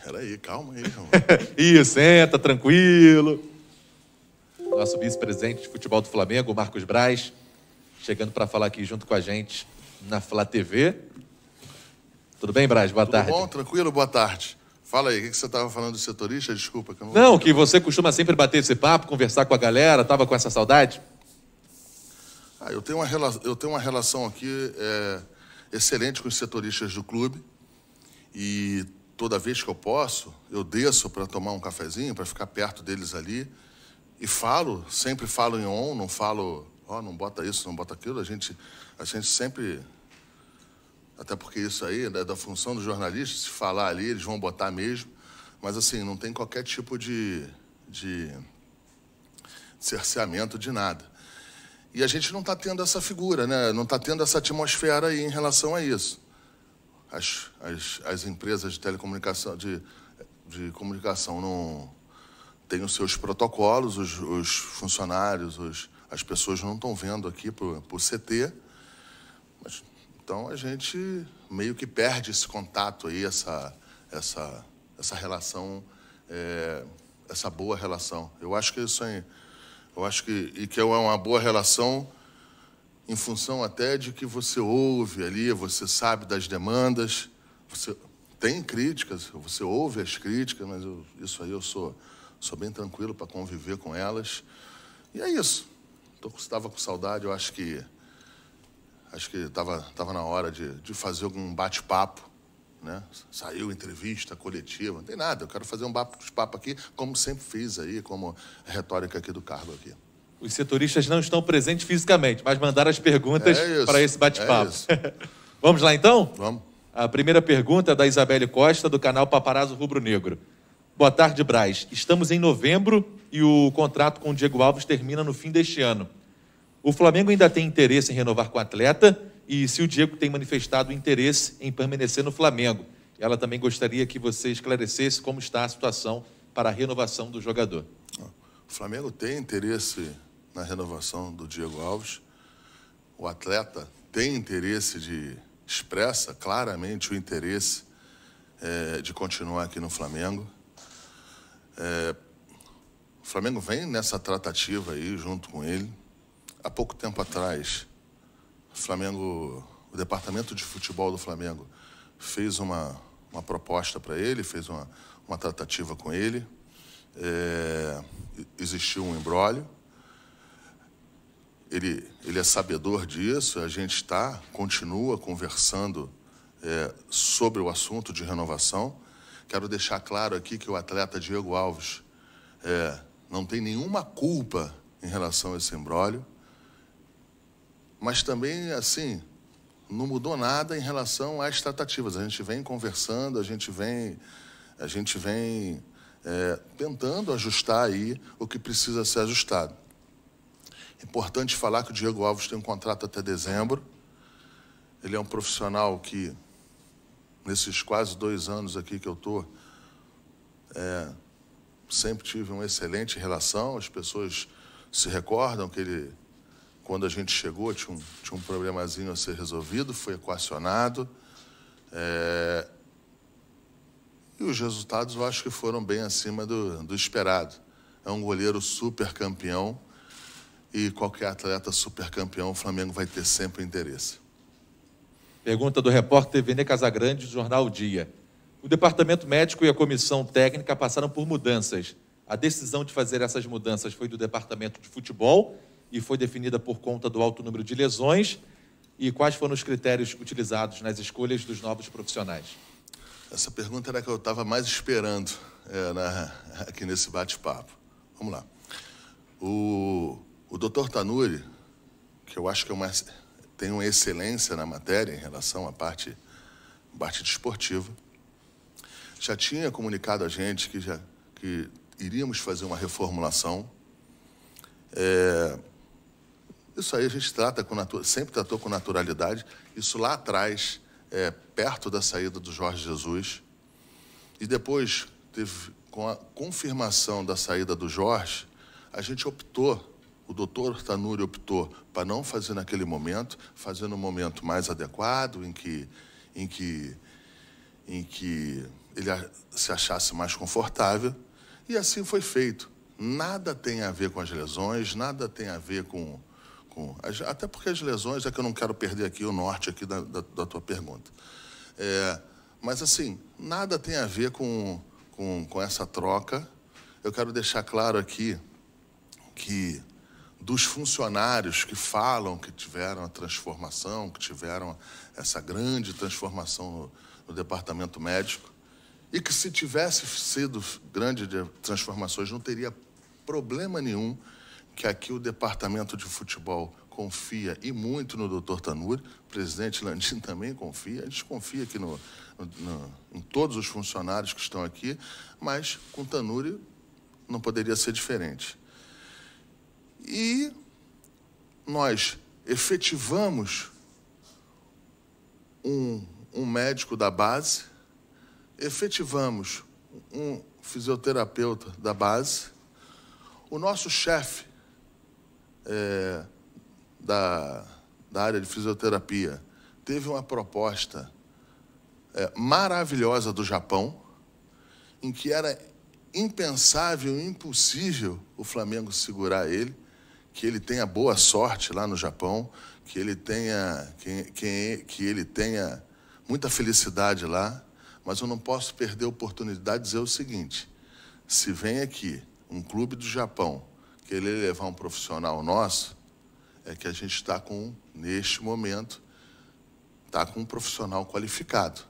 Peraí, calma aí, João. Isso, senta, tranquilo. Nosso vice-presidente de futebol do Flamengo, Marcos Braz, chegando para falar aqui junto com a gente na Flá TV. Tudo bem, Braz? Boa tarde. Tudo bom? Tranquilo? Boa tarde. Fala aí, o que você estava falando do setorista? Desculpa. Que eu não, que você costuma sempre bater esse papo, conversar com a galera, tava com essa saudade? Eu tenho uma relação aqui excelente com os setoristas do clube e toda vez que eu posso, eu desço para tomar um cafezinho, para ficar perto deles ali e sempre falo em on, não falo, não bota isso, não bota aquilo, a gente sempre, até porque isso aí é da função do jornalista, se falar ali, eles vão botar mesmo, mas assim, não tem qualquer tipo de cerceamento de nada. E a gente não está tendo essa figura, né? Não está tendo essa atmosfera aí em relação a isso. As empresas de telecomunicação, de comunicação não têm os seus protocolos, os funcionários, as pessoas não estão vendo aqui por CT. Então a gente meio que perde esse contato aí, essa relação, essa boa relação. Eu acho que isso aí, que é uma boa relação em função até de que você ouve ali, você sabe das demandas, você tem críticas, você ouve as críticas, mas isso aí eu sou bem tranquilo para conviver com elas. E é isso. Estava com saudade, eu acho que estava na hora de fazer algum bate-papo, né? Saiu entrevista coletiva, não tem nada, eu quero fazer um bate-papo aqui, como sempre fiz aí, como a retórica aqui do cargo aqui. Os setoristas não estão presentes fisicamente, mas mandaram as perguntas para esse bate-papo. Vamos lá, então? Vamos. A primeira pergunta é da Isabelle Costa, do canal Paparazzo Rubro Negro. Boa tarde, Braz. Estamos em novembro e o contrato com o Diego Alves termina no fim deste ano. O Flamengo ainda tem interesse em renovar com o atleta e se o Diego tem manifestado interesse em permanecer no Flamengo. Ela também gostaria que você esclarecesse como está a situação para a renovação do jogador. O Flamengo tem interesse na renovação do Diego Alves. O atleta tem interesse expressa claramente o interesse de continuar aqui no Flamengo. O Flamengo vem nessa tratativa aí junto com ele. Há pouco tempo atrás, o departamento de futebol do Flamengo fez uma proposta para ele, fez uma tratativa com ele. Existiu um imbróglio. Ele é sabedor disso, a gente continua conversando sobre o assunto de renovação. Quero deixar claro aqui que o atleta Diego Alves não tem nenhuma culpa em relação a esse imbróglio, mas também, assim, não mudou nada em relação às tratativas. A gente vem conversando, a gente vem tentando ajustar aí o que precisa ser ajustado. É importante falar que o Diego Alves tem um contrato até dezembro. Ele é um profissional que, nesses quase 2 anos aqui que eu estou, sempre tive uma excelente relação. As pessoas se recordam que ele, quando a gente chegou, tinha um problemazinho a ser resolvido, foi equacionado. E os resultados eu acho que foram bem acima do esperado. É um goleiro super campeão. E qualquer atleta supercampeão, o Flamengo vai ter sempre interesse. Pergunta do repórter Vene Casagrande, do jornal O Dia. O departamento médico e a comissão técnica passaram por mudanças. A decisão de fazer essas mudanças foi do departamento de futebol e foi definida por conta do alto número de lesões. E quais foram os critérios utilizados nas escolhas dos novos profissionais? Essa pergunta era a que eu estava mais esperando aqui nesse bate-papo. Vamos lá. O Dr. Tanuri, que eu acho que tem uma excelência na matéria em relação à parte desportiva, já tinha comunicado a gente que iríamos fazer uma reformulação. Isso aí a gente sempre tratou com naturalidade. Isso lá atrás, perto da saída do Jorge Jesus. E depois, com a confirmação da saída do Jorge, a gente optou, o doutor Tanuri optou para não fazer naquele momento, fazer no momento mais adequado, em que em que ele se achasse mais confortável, e assim foi feito. Nada tem a ver com as lesões, nada tem a ver com até porque as lesões, é que eu não quero perder aqui o norte aqui da tua pergunta. Mas, assim, nada tem a ver com essa troca. Eu quero deixar claro aqui que dos funcionários que falam que tiveram a transformação, que tiveram essa grande transformação no departamento médico, e que se tivesse sido grande de transformações, não teria problema nenhum que aqui o departamento de futebol confia, e muito no Dr. Tanuri, o presidente Landim também confia, a gente confia aqui em todos os funcionários que estão aqui, mas com o Tanuri não poderia ser diferente. E nós efetivamos um médico da base, efetivamos um fisioterapeuta da base, o nosso chefe da área de fisioterapia teve uma proposta maravilhosa do Japão, em que era impensável, impossível o Flamengo segurar ele, que ele tenha boa sorte lá no Japão, que ele tenha muita felicidade lá, mas eu não posso perder a oportunidade de dizer o seguinte: se vem aqui um clube do Japão querer levar um profissional nosso, é que a gente está neste momento, está com um profissional qualificado.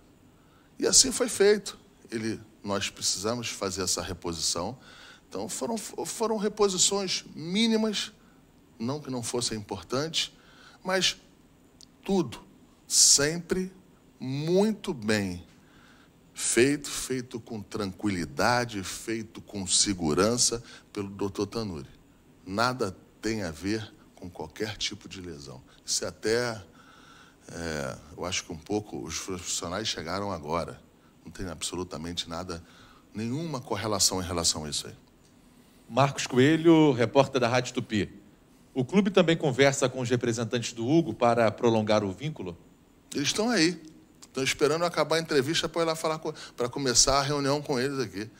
E assim foi feito. Nós precisamos fazer essa reposição. Então, foram reposições mínimas, não que não fossem importantes, mas tudo sempre muito bem feito com tranquilidade, feito com segurança pelo Dr. Tanuri. Nada tem a ver com qualquer tipo de lesão. Isso até, eu acho que um pouco os profissionais chegaram agora. Não tem absolutamente nada, nenhuma correlação em relação a isso aí. Marcos Coelho, repórter da Rádio Tupi. O clube também conversa com os representantes do Hugo para prolongar o vínculo? Eles estão aí. Estão esperando acabar a entrevista para ir lá falar, para começar a reunião com eles aqui.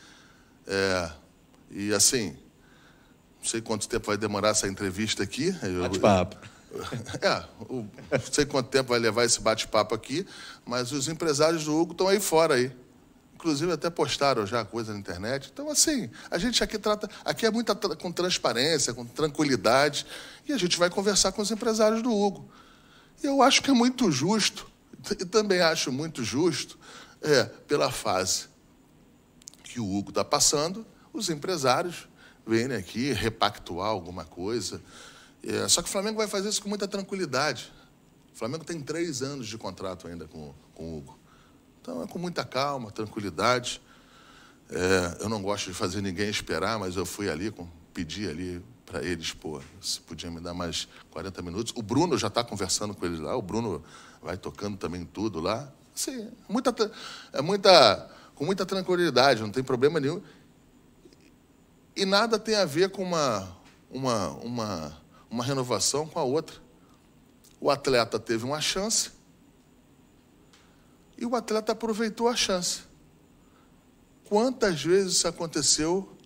E assim, não sei quanto tempo vai demorar essa entrevista aqui. Bate-papo. Não sei quanto tempo vai levar esse bate-papo aqui, mas os empresários do Hugo estão aí fora aí. Inclusive até postaram já coisa na internet. Então, assim, a gente aqui aqui é muito com transparência, com tranquilidade, e a gente vai conversar com os empresários do Hugo. E eu acho que é muito justo, e também acho muito justo, pela fase que o Hugo está passando, os empresários vêm aqui repactuar alguma coisa. Só que o Flamengo vai fazer isso com muita tranquilidade. O Flamengo tem 3 anos de contrato ainda com o Hugo. Então, é com muita calma, tranquilidade. Eu não gosto de fazer ninguém esperar, mas eu fui ali, pedi ali para eles, se podia me dar mais 40 minutos. O Bruno já está conversando com eles lá, o Bruno vai tocando também tudo lá. Assim, com muita tranquilidade, não tem problema nenhum. E nada tem a ver com uma renovação com a outra. O atleta teve uma chance e o atleta aproveitou a chance. Quantas vezes isso aconteceu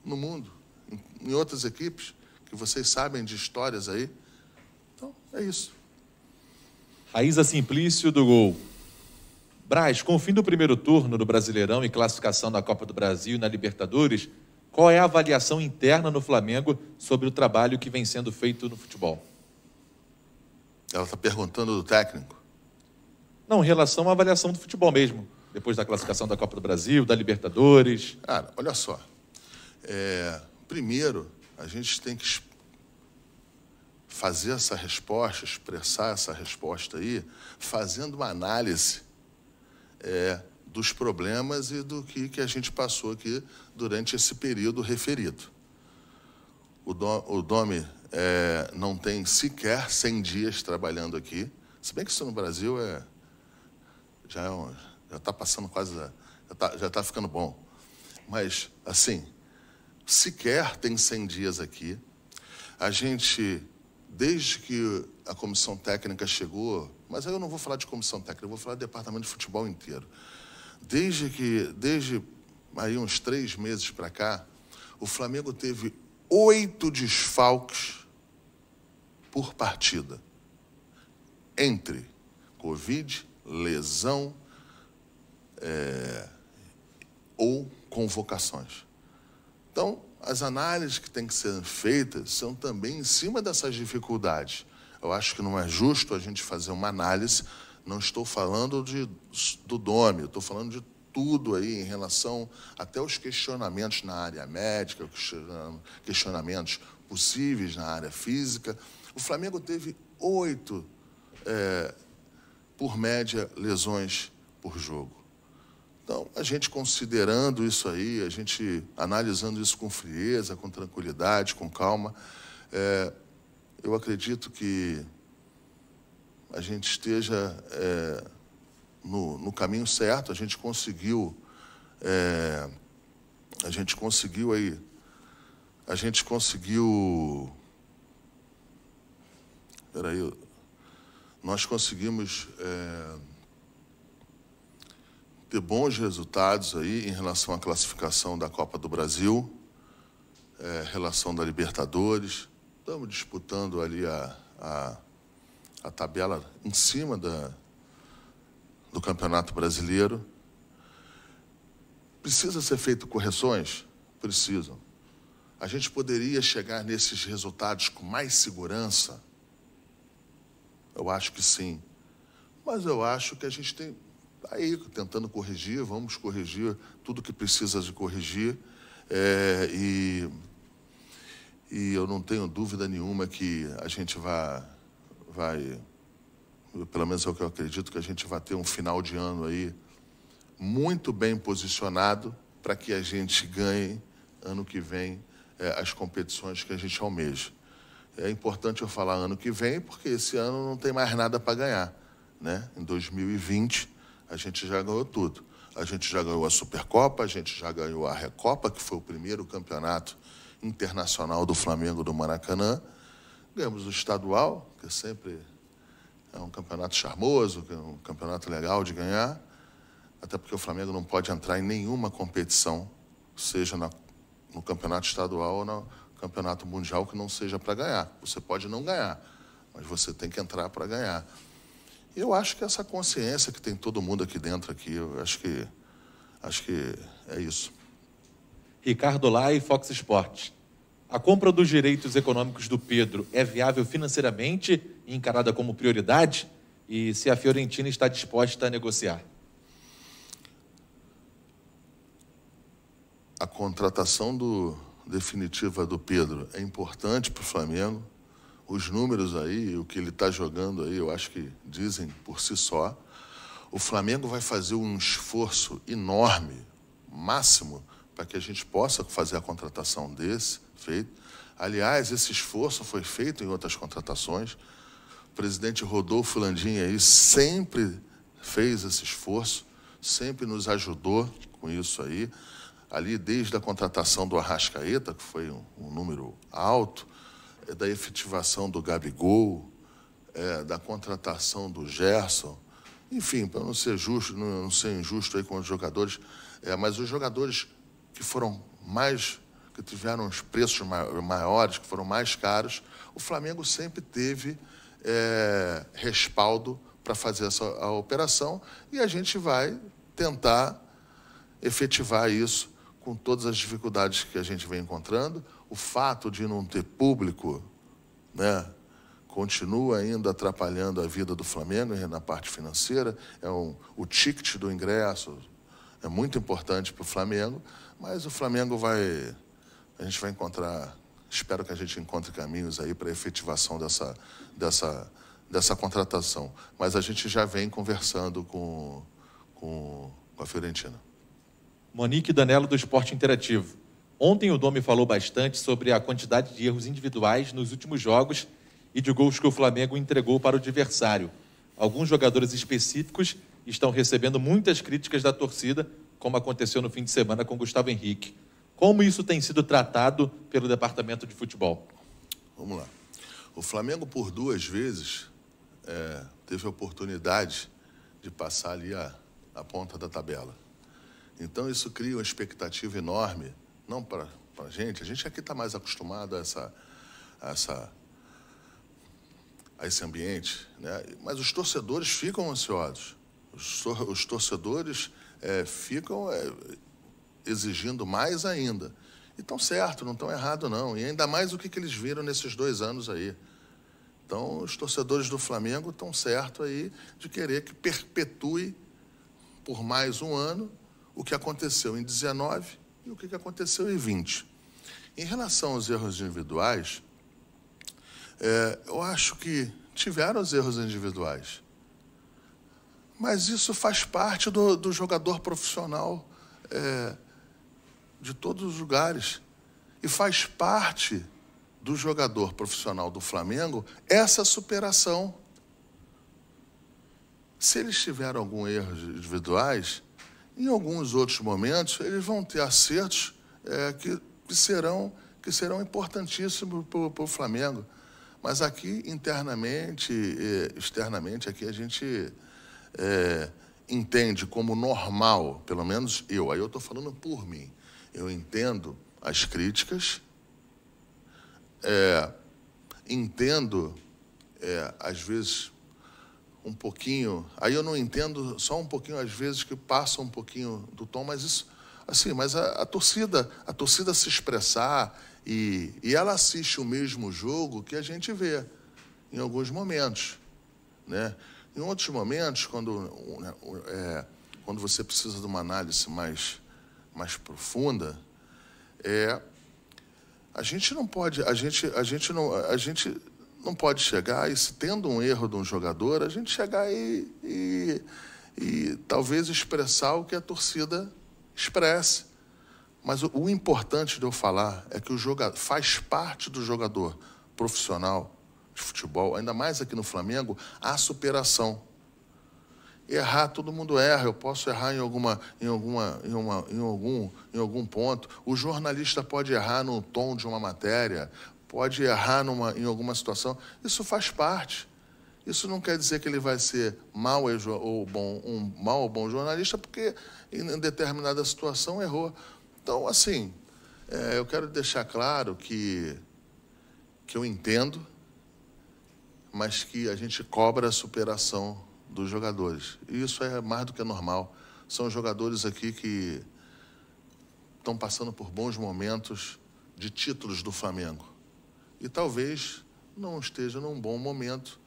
no mundo, em outras equipes, que vocês sabem de histórias aí? Então, é isso. Raíza Simplício do Gol. Braz, com o fim do primeiro turno do Brasileirão e classificação da Copa do Brasil e na Libertadores, qual é a avaliação interna no Flamengo sobre o trabalho que vem sendo feito no futebol? Ela está perguntando do técnico? Não, em relação à avaliação do futebol mesmo, depois da classificação da Copa do Brasil, da Libertadores. Cara, olha só. Primeiro, a gente tem que fazer essa resposta, expressar essa resposta aí, fazendo uma análise dos problemas e do que a gente passou aqui durante esse período referido. O Domi não tem sequer 100 dias trabalhando aqui, se bem que isso no Brasil já está passando quase, já está ficando bom. Mas, assim, sequer tem 100 dias aqui. A gente desde que a comissão técnica chegou, mas aí eu não vou falar de comissão técnica, eu vou falar de departamento de futebol inteiro. Desde aí uns 3 meses para cá, o Flamengo teve 8 desfalques por partida, entre Covid, lesão ou convocações. Então, as análises que têm que ser feitas são também em cima dessas dificuldades. Eu acho que não é justo a gente fazer uma análise, não estou falando do Dome, eu estou falando de tudo aí em relação até os questionamentos na área médica, questionamentos possíveis na área física. O Flamengo teve 8, por média, lesões por jogo. Então, a gente considerando isso aí, a gente analisando isso com frieza, com tranquilidade, com calma, eu acredito que a gente esteja no caminho certo. A gente conseguiu nós conseguimos ter bons resultados aí em relação à classificação da Copa do Brasil, relação da Libertadores. Estamos disputando ali a tabela em cima do Campeonato Brasileiro. Precisa ser feito correções? Precisam. A gente poderia chegar nesses resultados com mais segurança? Eu acho que sim. Mas eu acho que a gente tem aí tentando corrigir, vamos corrigir tudo que precisa de corrigir. E eu não tenho dúvida nenhuma que a gente vai, pelo menos é o que eu acredito, que a gente vai ter um final de ano aí muito bem posicionado para que a gente ganhe, ano que vem, as competições que a gente almeja. É importante eu falar ano que vem, porque esse ano não tem mais nada para ganhar, né? Em 2020, a gente já ganhou tudo. A gente já ganhou a Supercopa, a gente já ganhou a Recopa, que foi o primeiro campeonato internacional do Flamengo do Maracanã. Ganhamos o estadual, que sempre é um campeonato charmoso, que é um campeonato legal de ganhar, até porque o Flamengo não pode entrar em nenhuma competição, seja no campeonato estadual ou no campeonato mundial, que não seja para ganhar. Você pode não ganhar, mas você tem que entrar para ganhar. E eu acho que essa consciência que tem todo mundo aqui dentro, eu acho que é isso. Ricardo Lai, Fox Sports. A compra dos direitos econômicos do Pedro é viável financeiramente e encarada como prioridade? E se a Fiorentina está disposta a negociar? A contratação definitiva do Pedro é importante para o Flamengo. Os números aí, o que ele está jogando aí, eu acho que dizem por si só. O Flamengo vai fazer um esforço enorme, máximo, para que a gente possa fazer a contratação feito. Aliás, esse esforço foi feito em outras contratações. O presidente Rodolfo Landim aí sempre fez esse esforço, sempre nos ajudou com isso aí. Ali, desde a contratação do Arrascaeta, que foi um número alto, da efetivação do Gabigol, da contratação do Gerson, enfim, para não ser justo, não ser injusto aí com os jogadores, mas os jogadores que tiveram os preços maiores, que foram mais caros, o Flamengo sempre teve respaldo para fazer a operação, e a gente vai tentar efetivar isso com todas as dificuldades que a gente vem encontrando. O fato de não ter público, né, continua ainda atrapalhando a vida do Flamengo na parte financeira. O ticket do ingresso é muito importante para o Flamengo, mas o Flamengo a gente vai encontrar, espero que a gente encontre caminhos aí para a efetivação dessa contratação. Mas a gente já vem conversando com a Fiorentina. Monique Danello, do Esporte Interativo. Ontem o Domi falou bastante sobre a quantidade de erros individuais nos últimos jogos e de gols que o Flamengo entregou para o adversário. Alguns jogadores específicos estão recebendo muitas críticas da torcida, como aconteceu no fim de semana com Gustavo Henrique. Como isso tem sido tratado pelo Departamento de Futebol? Vamos lá. O Flamengo, por 2 vezes, teve a oportunidade de passar ali a ponta da tabela. Então, isso cria uma expectativa enorme, não para a gente aqui está mais acostumado a esse ambiente, né? Mas os torcedores ficam ansiosos, os torcedores ficam exigindo mais ainda. E estão certo, não estão errado, não. E ainda mais o que eles viram nesses 2 anos aí. Então, os torcedores do Flamengo estão certos aí de querer que perpetue por mais um ano o que aconteceu em 19 e o que aconteceu em 20. Em relação aos erros individuais, eu acho que tiveram os erros individuais. Mas isso faz parte do jogador profissional de todos os lugares. E faz parte do jogador profissional do Flamengo essa superação. Se eles tiveram algum erro individuais, em alguns outros momentos, eles vão ter acertos que serão importantíssimos para o Flamengo. Mas aqui, internamente, externamente, aqui a gente entende como normal, pelo menos aí eu estou falando por mim, eu entendo as críticas, entendo, às vezes, um pouquinho, aí eu não entendo só um pouquinho, às vezes, que passa um pouquinho do tom, mas isso, assim, mas a torcida se expressar e ela assiste o mesmo jogo que a gente vê em alguns momentos, né? Em outros momentos, quando você precisa de uma análise mais profunda, a gente não pode chegar e, se tendo um erro de um jogador, a gente chegar e talvez expressar o que a torcida expresse. Mas o importante de eu falar é que o jogador faz parte do jogador profissional de futebol, ainda mais aqui no Flamengo, a superação. Errar, todo mundo erra. Eu posso errar em algum ponto. O jornalista pode errar no tom de uma matéria, pode errar em alguma situação. Isso faz parte. Isso não quer dizer que ele vai ser mau ou bom jornalista, porque em determinada situação errou. Então, assim, eu quero deixar claro que eu entendo, mas que a gente cobra a superação dos jogadores. E isso é mais do que normal. São jogadores aqui que estão passando por bons momentos de títulos do Flamengo. E talvez não esteja num bom momento,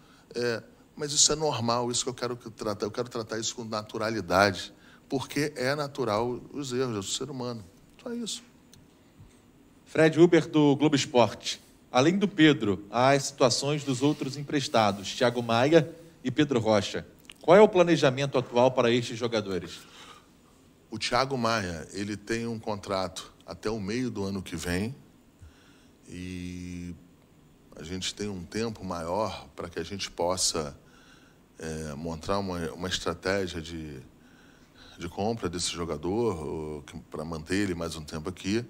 mas isso é normal, isso que eu quero tratar. Eu quero tratar isso com naturalidade, porque é natural os erros do ser humano. Só isso. Fred Huber, do Globo Esporte. Além do Pedro, há as situações dos outros emprestados, Thiago Maia e Pedro Rocha. Qual é o planejamento atual para estes jogadores? O Thiago Maia, ele tem um contrato até o meio do ano que vem e a gente tem um tempo maior para que a gente possa montar uma estratégia de compra desse jogador, para manter ele mais um tempo aqui.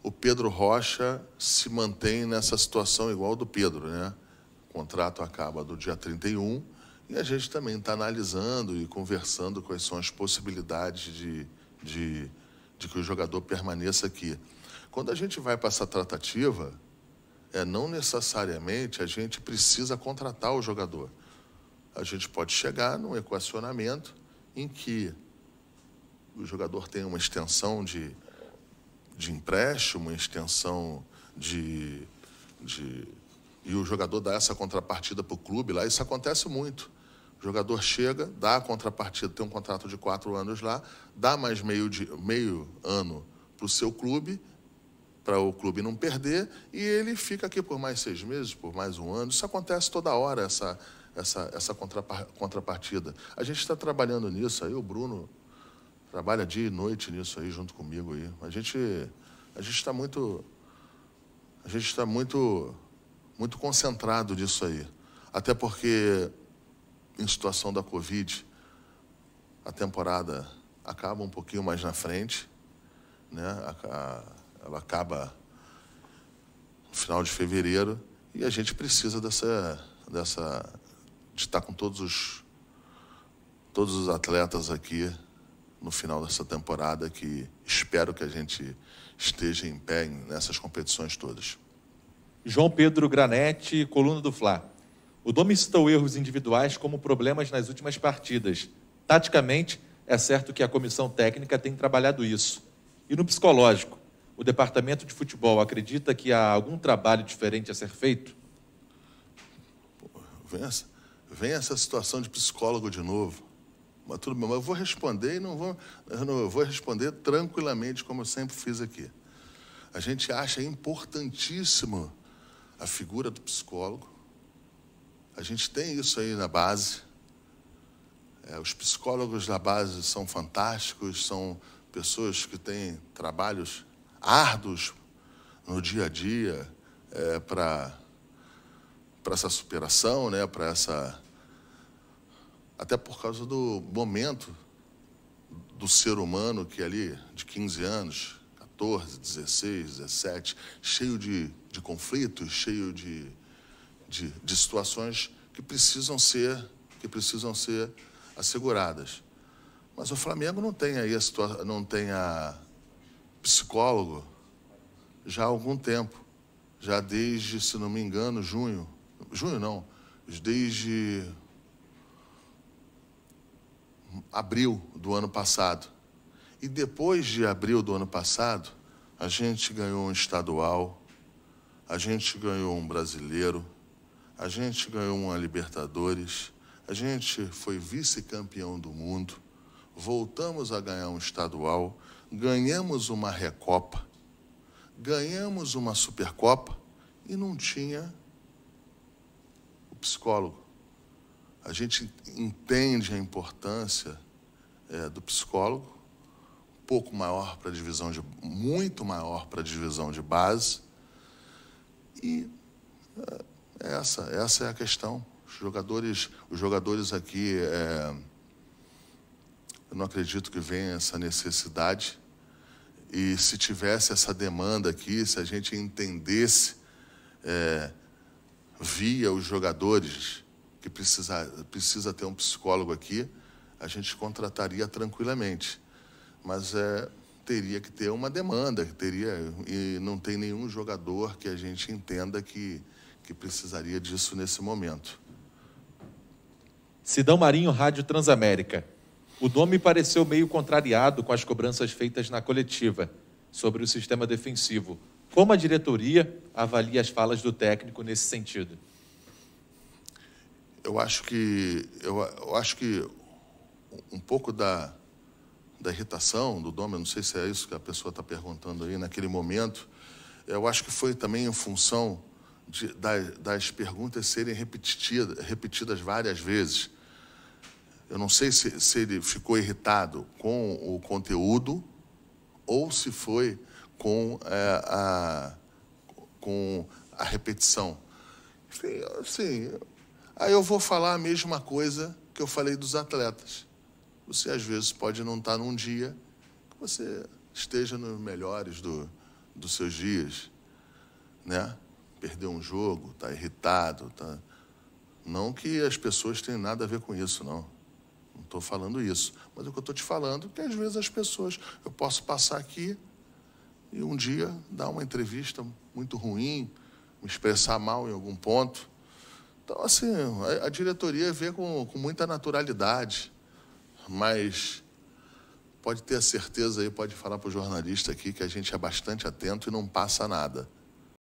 O Pedro Rocha se mantém nessa situação igual do Pedro, né? O contrato acaba do dia 31 e a gente também está analisando e conversando quais são as possibilidades de que o jogador permaneça aqui. Quando a gente vai para essa tratativa, não necessariamente a gente precisa contratar o jogador. A gente pode chegar num equacionamento em que o jogador tem uma extensão de empréstimo, uma extensão e o jogador dá essa contrapartida para o clube lá. Isso acontece muito. O jogador chega, dá a contrapartida, tem um contrato de 4 anos lá, dá mais meio ano para o seu clube, para o clube não perder, e ele fica aqui por mais 6 meses, por mais um ano. Isso acontece toda hora, essa contrapartida. A gente está trabalhando nisso aí, o Bruno trabalha dia e noite nisso aí, junto comigo aí. A gente está muito concentrado nisso aí. Até porque, em situação da Covid, a temporada acaba um pouquinho mais na frente, né? Ela acaba no final de fevereiro E a gente precisa de estar com todos os atletas aqui no final dessa temporada, que espero que a gente esteja em pé nessas competições todas. João Pedro Granete, coluna do Fla. O Domi citou erros individuais como problemas nas últimas partidas. Taticamente, é certo que a comissão técnica tem trabalhado isso. E no psicológico, o departamento de futebol acredita que há algum trabalho diferente a ser feito? Vem essa situação de psicólogo de novo. Mas tudo bem, mas eu vou responder eu vou responder tranquilamente, como eu sempre fiz aqui. A gente acha importantíssimo a figura do psicólogo. A gente tem isso aí na base. Os psicólogos da base são fantásticos, são pessoas que têm trabalhos árduos no dia a dia para essa superação, né? Até por causa do momento do ser humano que ali, de 15 anos, 14, 16, 17, cheio de conflitos, cheio de situações que precisam ser asseguradas. Mas o Flamengo não tem aí não tem a psicólogo já há algum tempo, já desde, se não me engano, desde abril do ano passado. E depois de abril do ano passado, a gente ganhou um estadual, a gente ganhou um brasileiro, a gente ganhou uma Libertadores, a gente foi vice-campeão do mundo, voltamos a ganhar um estadual, ganhamos uma Recopa, ganhamos uma Supercopa e não tinha o psicólogo. A gente entende a importância do psicólogo, muito maior para a divisão de base. E essa é a questão. Os jogadores aqui, eu não acredito que venha essa necessidade. E se tivesse essa demanda aqui, se a gente entendesse via os jogadores que precisa ter um psicólogo aqui, a gente contrataria tranquilamente. Mas teria que ter uma demanda, e não tem nenhum jogador que a gente entenda que precisaria disso nesse momento. Sidão Marinho, Rádio Transamérica. O Domi pareceu meio contrariado com as cobranças feitas na coletiva sobre o sistema defensivo. Como a diretoria avalia as falas do técnico nesse sentido? Eu acho que um pouco da irritação do Domi, eu não sei se é isso que a pessoa está perguntando aí naquele momento, eu acho que foi também em função das perguntas serem repetidas várias vezes. Eu não sei se ele ficou irritado com o conteúdo ou se foi com a repetição. Assim, aí eu vou falar a mesma coisa que eu falei dos atletas. Você, às vezes, pode não estar num dia que você esteja nos melhores dos seus dias, né? Perdeu um jogo, está irritado. Não que as pessoas tenham nada a ver com isso, não. Não estou falando isso. Mas o que eu estou te falando é que, às vezes, eu posso passar aqui e um dia dar uma entrevista muito ruim, me expressar mal em algum ponto. Então, assim, a diretoria vê com muita naturalidade, mas pode ter a certeza aí, pode falar para o jornalista aqui que a gente é bastante atento e não passa nada.